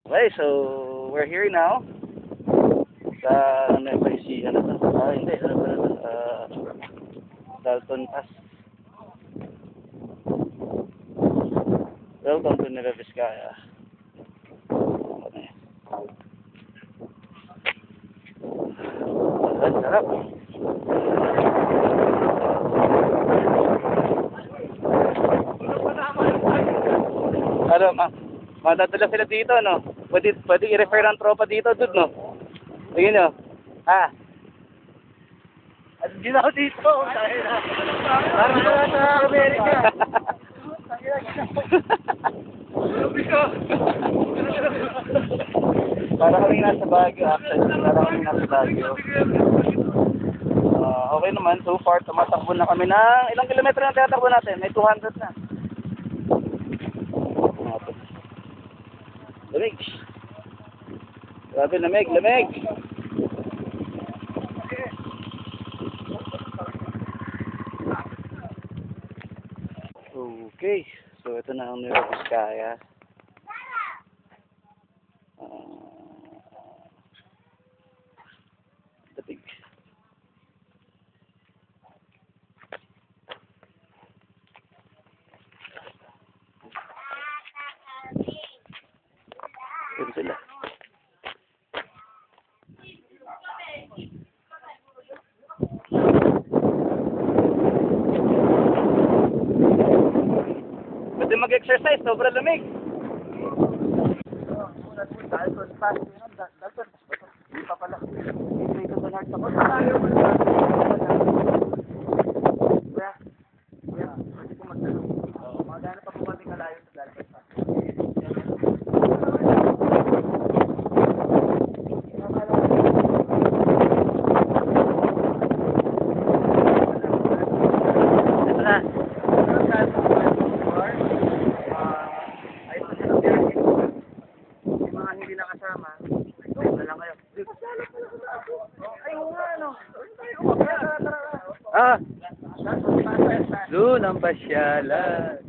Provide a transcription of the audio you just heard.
Okay, so we're here now sa ano ba yung si ano to? Hindi, ano ba ito? Dalton Pass. Welcome to Nueva Vizcaya. Ang sarap. Ano, matadala sila dito, no? Pwede i-refer ng tropa dito, dude, no? Sige, no? Ha? Hindi na ako dito. Parang sa Amerika. Para kami nasa Baguio, actually. Para kami nasa Baguio. Okay naman, so far, tumatakbo na kami ng ilang kilometro na tinatakbo natin? May 200 na. Lamig. Grabe, lamig. Okay, so ito na ang Nueva Vizcaya. Lamig. Ito sila. Pwede mag-exercise, sobrang lamig. Dalton Pass, hindi pa pala. Dito sa north ako. Kuya, pwede ko magtanong. Magkano pa po kaming kalayo sa Dalton Pass? Ito na. Hindi nakasama, ayun na lang kayo. Ayun nga, ano. Doon ang pasyalan.